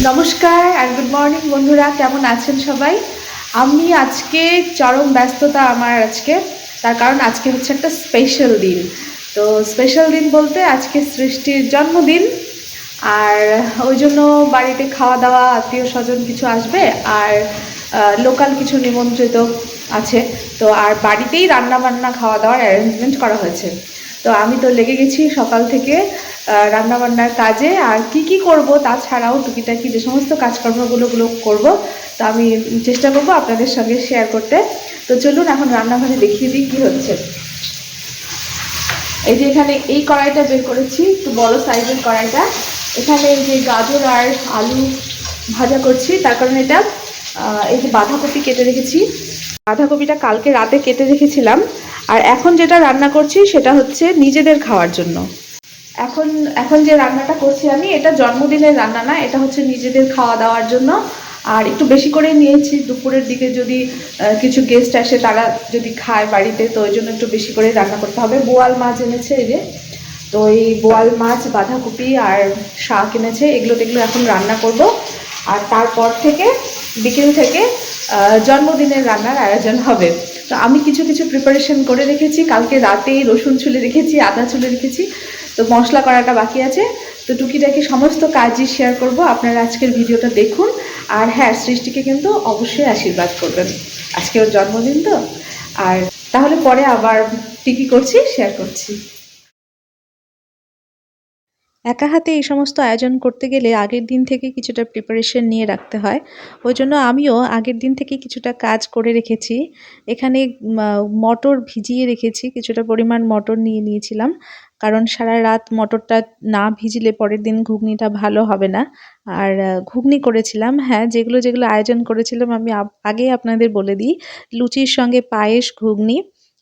নমস্কার আর good morning বন্ধুরা, কেমন আছেন সবাই? আমি আজকে চরম ব্যস্ততা আমার আজকে। তার কারণ আজকে হচ্ছে একটা স্পেশাল দিন। তো স্পেশাল দিন বলতে আজকে সৃষ্টির জন্মদিন। আর ওই জন্য বাড়িতে খাওয়া দাওয়া, আত্মীয় স্বজন কিছু আসবে, আর লোকাল কিছু নিমন্ত্রিত আছে। তো আর বাড়িতেই রান্না বান্না খাওয়া দাওয়ার অ্যারেঞ্জমেন্ট করা হয়েছে। তো আমি তো লেগে গেছি সকাল থেকে রান্নাবান্নার কাজে। আর কি কি করব তাছাড়াও টুকিটাকি যে সমস্ত কাজকর্মগুলো করব, তো আমি চেষ্টা করব আপনাদের সঙ্গে শেয়ার করতে। তো চলুন এখন রান্নাঘরে দেখিয়ে দিই কী হচ্ছে। এই যে এখানে এই কড়াইটা বের করেছি, একটু বড় সাইজের কড়াইটা। এখানে এই যে গাজর আর আলু ভাজা করছি, তার কারণ এটা এই যে বাঁধাকপি কেটে রেখেছি। বাঁধাকপিটা কালকে রাতে কেটে রেখেছিলাম। আর এখন যেটা রান্না করছি সেটা হচ্ছে নিজেদের খাওয়ার জন্য। এখন এখন যে রান্নাটা করছি আমি, এটা জন্মদিনের রান্না না, এটা হচ্ছে নিজেদের খাওয়া দাওয়ার জন্য। আর একটু বেশি করে নিয়েছি, দুপুরের দিকে যদি কিছু গেস্ট আসে, তারা যদি খায় বাড়িতে, তো ওই জন্য একটু বেশি করে রান্না করতে হবে। বোয়াল মাছ এনেছে এই যে, তো এই বোয়াল মাছ, বাঁধাকপি আর শাক এনেছে, এগুলো এখন রান্না করব। আর তারপর থেকে বিকেল থেকে জন্মদিনের রান্নার আয়োজন হবে। তো আমি কিছু কিছু প্রিপারেশন করে রেখেছি, কালকে রাতেই রসুন ছুলে রেখেছি, আদা ছুলে রেখেছি। তো মশলা করাটা বাকি আছে। তো টুকিটাকি সমস্ত কাজই শেয়ার করব, আপনারা আজকের ভিডিওটা দেখুন। আর হ্যাঁ, সৃষ্টিকে কিন্তু অবশ্যই আশীর্বাদ করবেন, আজকে ওর জন্মদিন তো। আর তাহলে পরে আবার কী কী করছি শেয়ার করছি। একা হাতে এই সমস্ত আয়োজন করতে গেলে আগের দিন থেকে কিছুটা প্রিপারেশন নিয়ে রাখতে হয়। ওই জন্য আমিও আগের দিন থেকে কিছুটা কাজ করে রেখেছি। এখানে মটর ভিজিয়ে রেখেছি, কিছুটা পরিমাণ মটর নিয়ে নিয়েছিলাম। কারণ সারা রাত মটরটা না ভিজলে পরের দিন ঘুগনিটা ভালো হবে না। আর ঘুগনি করেছিলাম, হ্যাঁ, যেগুলো যেগুলো আয়োজন করেছিলাম আমি আগেই আপনাদের বলে দিই। লুচির সঙ্গে পায়েস, ঘুগনি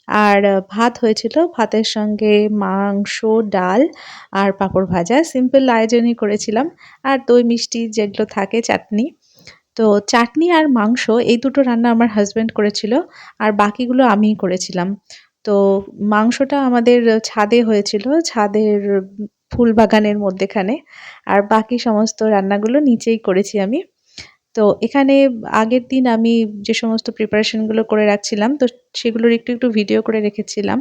আর ভাত হয়েছিল। ভাতের সঙ্গে মাংস, ডাল আর পাঁপড় ভাজা, সিম্পল আয়োজনই করেছিলাম। আর দই মিষ্টি যেগুলো থাকে, চাটনি। তো চাটনি আর মাংস এই দুটো রান্না আমার হাজব্যান্ড করেছিল, আর বাকিগুলো আমিই করেছিলাম। তো মাংসটা আমাদের ছাদে হয়েছিল, ছাদের ফুল বাগানের মধ্যেখানে। আর বাকি সমস্ত রান্নাগুলো নিচেই করেছি আমি। তো এখানে আগের দিন আমি যে সমস্ত প্রিপারেশনগুলো করে রাখছিলাম, তো সেগুলোর একটু ভিডিও করে রেখেছিলাম।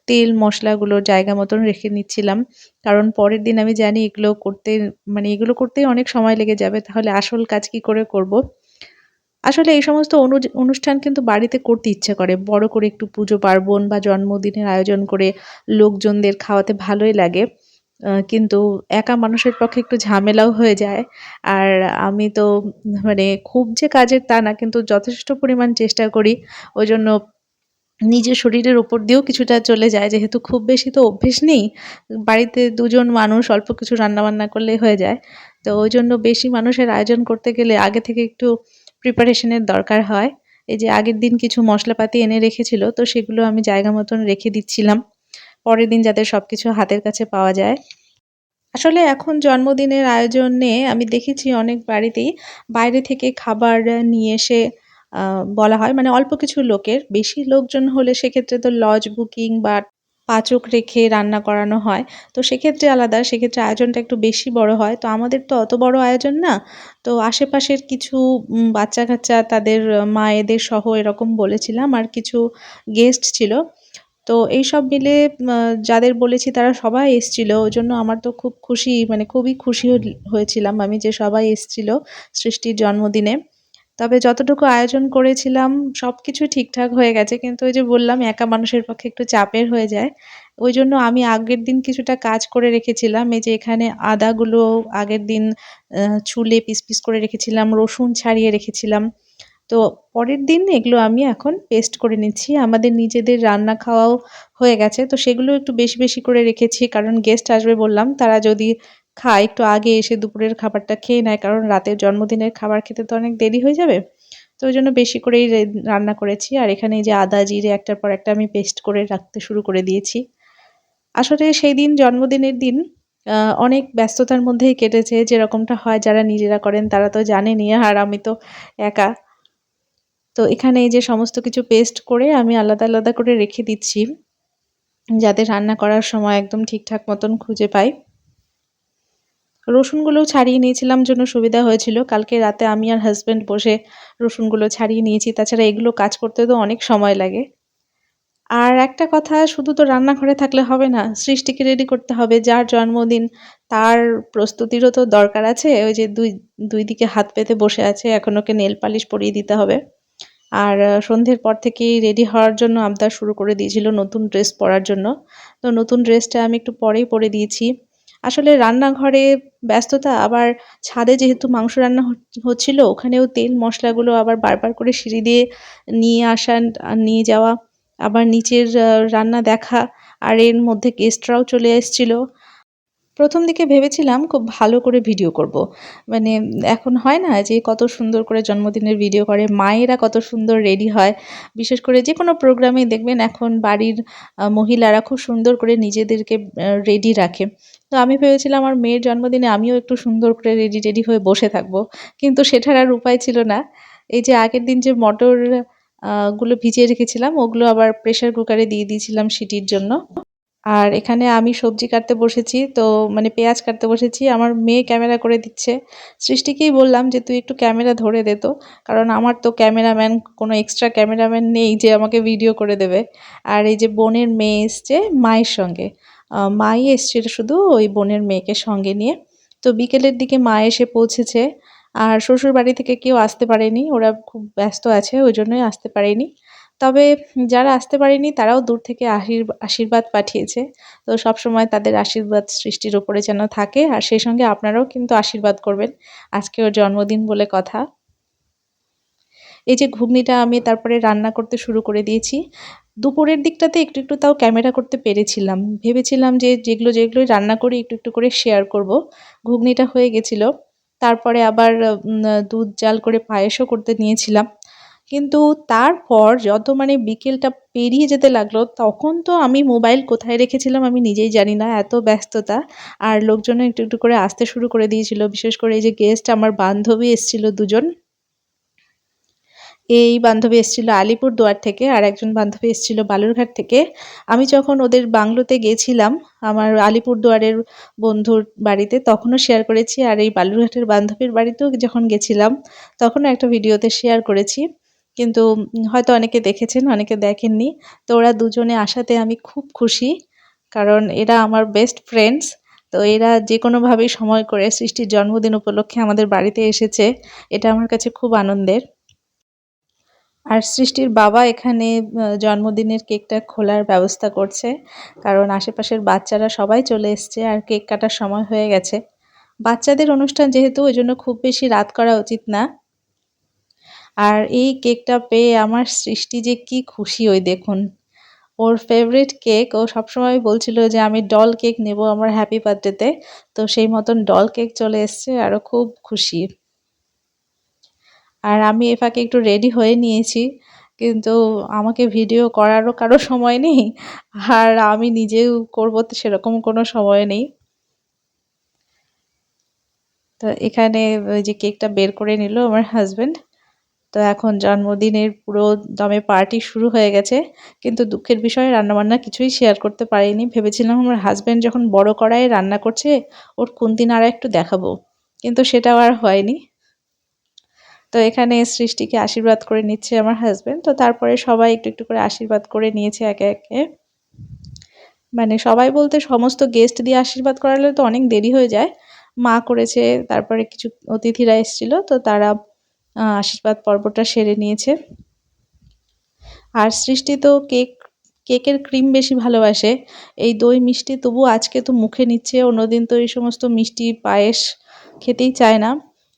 তেল মশলাগুলো জায়গা মতন রেখে নিচ্ছিলাম। কারণ পরের দিন আমি জানি এগুলো করতে, মানে এগুলো করতেই অনেক সময় লেগে যাবে। তাহলে আসল কাজ কি করে করব? আসলে এই সমস্ত অনুষ্ঠান কিন্তু বাড়িতে করতে ইচ্ছে করে। বড় করে একটু পুজো পার্বণ বা জন্মদিনের আয়োজন করে লোকজনদের খাওয়াতে ভালোই লাগে। কিন্তু একা মানুষের পক্ষে একটু ঝামেলাও হয়ে যায়। আর আমি তো মানে খুব যে কাজের তা না, কিন্তু যথেষ্ট পরিমাণ চেষ্টা করি। ওইজন্য নিজের শরীরের উপর দিয়েও কিছুটা চলে যায়, যেহেতু খুব বেশি তো অভ্যেস নেই। বাড়িতে ২ জন মানুষ, অল্প কিছু রান্নাবান্না করলেই হয়ে যায়। তো ওইজন্য বেশি মানুষের আয়োজন করতে গেলে আগে থেকে একটু প্রিপারেশন এর দরকার হয়। এই যে আগের দিন কিছু মশলাপাতি এনে রেখেছিল, তো সেগুলো আমি জায়গা মতন রেখে দিচ্ছিলাম। পরের দিন যাতে সবকিছু হাতের কাছে পাওয়া যায়। আসলে এখন জন্মদিনের আয়োজনে আমি দেখেছি অনেক বাড়িতেই বাইরে থেকে খাবার নিয়ে এসে বলা হয়, মানে অল্প কিছু লোকের। বেশি লোকজন হলে সেক্ষেত্রে তো লজ বুকিং বা পাচক রেখে রান্না করানো হয়। তো সেক্ষেত্রে আলাদা, সেক্ষেত্রে আয়োজনটা একটু বেশি বড় হয়। তো আমাদের তো অত বড় আয়োজন না। তো আশেপাশের কিছু বাচ্চা-কাচ্চা, তাদের মায়েদের সহ এরকম বলেছিলাম, আর কিছু গেস্ট ছিল। তো এইসব মিলে যাদের বলেছি তারা সবাই এসছিল। ওইজন্য আমার তো খুব খুশি, মানে খুবই খুশি হয়েছিলাম আমি যে সবাই এসছিল সৃষ্টির জন্মদিনে। তবে যতটুকু আয়োজন করেছিলাম সবকিছু ঠিকঠাক হয়ে গেছে। কিন্তু ওই যে বললাম, একা মানুষের পক্ষে একটু চাপের হয়ে যায়। ওইজন্য আমি আগের দিন কিছুটা কাজ করে রেখেছিলাম। এই যে এখানে আদাগুলো আগের দিন ছুলে পিস করে রেখেছিলাম, রসুন ছাড়িয়ে রেখেছিলাম। তো পরের দিন এগুলো আমি এখন পেস্ট করে নিচ্ছি। আমাদের নিজেদের রান্না খাওয়াও হয়ে গেছে। তো সেগুলো একটু বেশি করে রেখেছি। কারণ গেস্ট আসবে বললাম, তারা যদি খায় একটু আগে এসে দুপুরের খাবারটা খেয়ে নেয়। কারণ রাতের জন্মদিনের খাবার খেতে তো অনেক দেরি হয়ে যাবে। তো ওইজন্য বেশি করেই রান্না করেছি। আর এখানে এই যে আদা, জিরে একটার পর একটা আমি পেস্ট করে রাখতে শুরু করে দিয়েছি। আসলে সেইদিন জন্মদিনের দিন আ অনেক ব্যস্ততার মধ্যেই কেটেছে। যেরকমটা হয় যারা নিজেরা করেন তারা তো জানেনই। আর আমি তো একা। তো এখানে এই যে সমস্ত কিছু পেস্ট করে আমি আলাদা করে রেখে দিচ্ছি, যাতে রান্না করার সময় একদম ঠিকঠাক মতন খুঁজে পাই। রসুনগুলোও ছাড়িয়ে নিয়েছিলাম জন্য সুবিধা হয়েছিল। কালকে রাতে আমি আর হাসব্যান্ড বসে রসুনগুলো ছাড়িয়ে নিয়েছি। তাছাড়া এগুলো কাজ করতে তো অনেক সময় লাগে। আর একটা কথা, শুধু তো রান্নাঘরে থাকলে হবে না। সৃষ্টিকে রেডি করতে হবে। যার জন্মদিন তার প্রস্তুতিরও তো দরকার আছে। ওই যে দুই দিকে হাত পেতে বসে আছে। এখন ওকে নেল পালিশ পরিয়ে দিতে হবে। আর সন্ধ্যের পর থেকেই রেডি হওয়ার জন্য আবদার শুরু করে দিয়েছিল নতুন ড্রেস পরার জন্য। তো নতুন ড্রেসটা আমি একটু পরেই পরে দিয়েছি। আসলে রান্নাঘরে ব্যস্ততা, আবার ছাদে যেহেতু মাংস রান্না হচ্ছিল, ওখানেও তেল মশলাগুলো আবার বারবার করে সিঁড়ি দিয়ে নিয়ে আসা নিয়ে যাওয়া, আবার নিচের রান্না দেখা, আর এর মধ্যে গেস্টরাও চলে এসেছিল। ১ম দিকে ভেবেছিলাম খুব ভালো করে ভিডিও করব। মানে এখন হয় না যে কত সুন্দর করে জন্মদিনের ভিডিও করে, মায়েরা কত সুন্দর রেডি হয়। বিশেষ করে যেকোনো প্রোগ্রামেই দেখবেন এখন বাড়ির মহিলারা খুব সুন্দর করে নিজেদেরকে রেডি রাখে। তো আমি ভেবেছিলাম আমার মেয়ের জন্মদিনে আমিও একটু সুন্দর করে রেডি হয়ে বসে থাকব। কিন্তু সেটার আর উপায় ছিল না। এই যে আগের দিন যে মটর গুলো ভিজিয়ে রেখেছিলাম, ওগুলো আবার প্রেশার কুকারে দিয়ে দিয়েছিলাম সিটির জন্য। আর এখানে আমি সবজি কাটতে বসেছি, তো মানে পেঁয়াজ কাটতে বসেছি। আমার মেয়ে ক্যামেরা করে দিচ্ছে। সৃষ্টিকেই বললাম যে, "তুই একটু ক্যামেরা ধরে দে তো।" কারণ আমার তো ক্যামেরাম্যান, কোনো এক্সট্রা ক্যামেরাম্যান নেই যে আমাকে ভিডিও করে দেবে। আর এই যে বোনের মেয়ে এসছে মায়ের সঙ্গে। মাই এসছিল শুধু ওই বোনের মেয়েকে সঙ্গে নিয়ে। তো বিকেলের দিকে মা এসে পৌঁছেছে। আর শ্বশুরবাড়ি থেকে কেউ আসতে পারেনি। ওরা খুব ব্যস্ত আছে, ওইজন্যই আসতে পারেনি। তবে যারা আসতে পারেনি তারাও দূর থেকে আশীর্বাদ পাঠিয়েছে। তো সবসময় তাদের আশীর্বাদ সৃষ্টির উপরে যেন থাকে, আর সেই সঙ্গে আপনারাও কিন্তু আশীর্বাদ করবেন। আজকে ওর জন্মদিন বলে কথা। এই যে ঘুগনিটা আমি তারপরে রান্না করতে শুরু করে দিয়েছি। দুপুরের দিকটাতে একটু তাও ক্যামেরা করতে পেরেছিলাম। ভেবেছিলাম যে যেগুলোই রান্না করি একটু করে শেয়ার করব। ঘুগনিটা হয়ে গেছিল। তারপরে আবার দুধ জাল করে পায়েসও করতে নিয়েছিলাম। কিন্তু তারপর যত মানে বিকেলটা পেরিয়ে যেতে লাগলো, তখন তো আমি মোবাইল কোথায় রেখেছিলাম আমি নিজেই জানি না। এত ব্যস্ততা। আর লোকজনও একটু করে আসতে শুরু করে দিয়েছিল। বিশেষ করে এই যে গেস্ট, আমার বান্ধবী এসেছিল ২ জন। এই বান্ধবী এসেছিল আলিপুরদুয়ার থেকে, আর একজন বান্ধবী এসেছিল বালুরঘাট থেকে। আমি যখন ওদের বাংলোতে গেছিলাম, আমার আলিপুরদুয়ারের বন্ধুর বাড়িতে, তখনও শেয়ার করেছি। আর এই বালুরঘাটের বান্ধবীর বাড়িতেও যখন গেছিলাম, তখনও একটা ভিডিওতে শেয়ার করেছি। কিন্তু হয়তো অনেকে দেখেছেন, অনেকে দেখেননি। তো ওরা দুজনে আসাতে আমি খুব খুশি। কারণ এরা আমার বেস্ট ফ্রেন্ডস। তো এরা যেকোনোভাবেই সময় করে সৃষ্টির জন্মদিন উপলক্ষে আমাদের বাড়িতে এসেছে। এটা আমার কাছে খুব আনন্দের। আর সৃষ্টির বাবা এখানে জন্মদিনের কেকটা খোলার ব্যবস্থা করছে। কারণ আশেপাশের বাচ্চারা সবাই চলে এসছে আর কেক কাটার সময় হয়ে গেছে। বাচ্চাদের অনুষ্ঠান যেহেতু, ওইজন্য খুব বেশি রাত করা উচিত না। আর এই কেকটা পেয়ে আমার সৃষ্টি যে কি খুশি, ওই দেখুন। ওর ফেভারিট কেক, ও সবসময় বলছিল যে আমি ডল কেক নেবো আমার হ্যাপি বার্থডেতে। তো সেই মতন ডল কেক চলে এসছে, আরও খুব খুশি। আর আমি এ ফাঁকে একটু রেডি হয়ে নিয়েছি। কিন্তু আমাকে ভিডিও করারও কারো সময় নেই। আর আমি নিজেও করব তো সেরকম কোনো সময় নেই। তো এখানে ওই যে কেকটা বের করে নিল আমার হাসব্যান্ড। তো এখন জন্মদিনের পুরো দমে পার্টি শুরু হয়ে গেছে। কিন্তু দুঃখের বিষয় রান্নাবান্না কিছুই শেয়ার করতে পারিনি। ভেবেছিলাম আমার হাসব্যান্ড যখন বড় কড়াইয়ে রান্না করছে, ওর খুন্তি নাড়া একটু দেখাবো। কিন্তু সেটাও আর হয়নি। তো এখানে সৃষ্টিকে আশীর্বাদ করে নিচ্ছে আমার হাসব্যান্ড। তো তারপরে সবাই একটু করে আশীর্বাদ করে নিয়েছে একে। মানে সবাই বলতে সমস্ত গেস্ট দিয়ে আশীর্বাদ করালে তো অনেক দেরি হয়ে যায়। মা করেছে, তারপরে কিছু অতিথিরা এসেছিল, তো তারা আশীর্বাদ পর্বটা সেরে নিয়েছে। আর সৃষ্টি তো কেকের ক্রিম বেশি ভালোবাসে। এই দই মিষ্টি তবু আজকে তো মুখে নিচ্ছে, অন্যদিন তো এই সমস্ত মিষ্টি পায়েস খেতেই চায় না।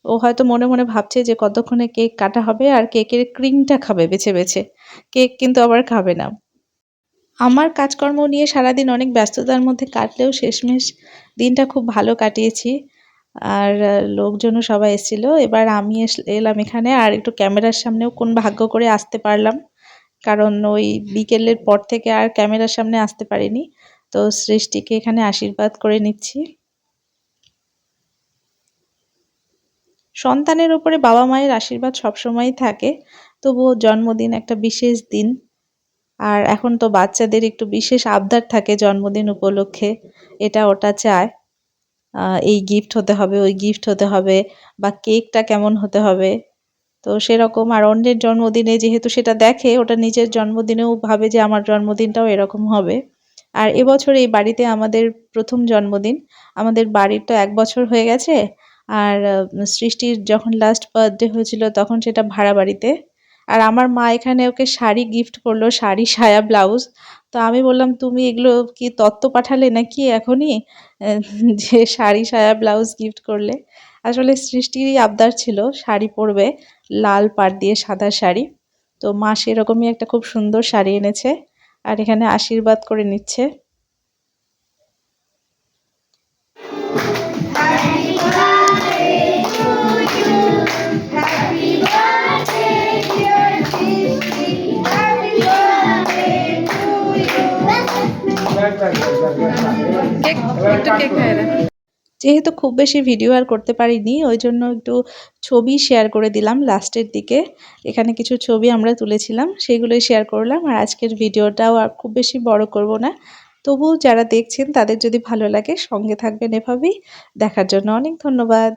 ও হয়তো মনে ভাবছে যে কতক্ষণে কেক কাটা হবে আর কেকের ক্রিমটা খাবে বেছে। কেক কিন্তু আবার খাবে না। আমার কাজকর্ম নিয়ে সারাদিন অনেক ব্যস্ততার মধ্যে কাটলেও শেষমেশ দিনটা খুব ভালো কাটিয়েছি। আর লোকজনও সবাই এসেছিল। এবার আমি এলাম এখানে, আর একটু ক্যামেরার সামনেও কোন ভাগ্য করে আসতে পারলাম। কারণ ওই বিকেলের পর থেকে আর ক্যামেরার সামনে আসতে পারিনি। তো সৃষ্টিকে এখানে আশীর্বাদ করে নিচ্ছি। সন্তানের উপরে বাবা-মায়ের আশীর্বাদ সবসময়ই থাকে। তবুও জন্মদিন একটা বিশেষ দিন। আর এখন তো বাচ্চাদের একটু বিশেষ আবদার থাকে জন্মদিন উপলক্ষে। এটা ওটা চায়। এই গিফট হতে হবে, ওই গিফট হতে হবে বা কেকটা কেমন হতে হবে। তো সেরকম আর অন্যের জন্মদিনে যেহেতু সেটা দেখে, ওটা নিজের জন্মদিনেও ভাবে যে আমার জন্মদিনটাও এরকম হবে। আর এবছর এই বাড়িতে আমাদের ১ম জন্মদিন। আমাদের বাড়ির তো ১ বছর হয়ে গেছে। আর সৃষ্টির যখন লাস্ট বার্থডে হয়েছিল তখন সেটা ভাড়া বাড়িতে। আর আমার মা এখানে ওকে শাড়ি গিফট করলো, শাড়ি, সায়া, ব্লাউজ। তো আমি বললাম, "তুমি এগুলো কি তত্ত্ব পাঠালে নাকি এখনই? অ্যা যে শাড়ি, সায়া, ব্লাউজ গিফট করলে?" আসলে সৃষ্টিরই আবদার ছিল শাড়ি পরবে, লাল পাড় দিয়ে সাদা শাড়ি। তো মা সেরকমই একটা খুব সুন্দর শাড়ি এনেছে। আর এখানে আশীর্বাদ করে নিচ্ছে। কেক, একটু কেক খায় না। যেহেতু খুব বেশি ভিডিও আর করতে পারিনি, ওই জন্য একটু ছবি শেয়ার করে দিলাম লাস্টের দিকে। এখানে কিছু ছবি আমরা তুলেছিলাম, সেগুলোই শেয়ার করলাম। আর আজকের ভিডিওটাও আর খুব বেশি বড় করব না। তবুও যারা দেখছেন তাদের যদি ভালো লাগে সঙ্গে থাকবেন এভাবেই। দেখার জন্য অনেক ধন্যবাদ।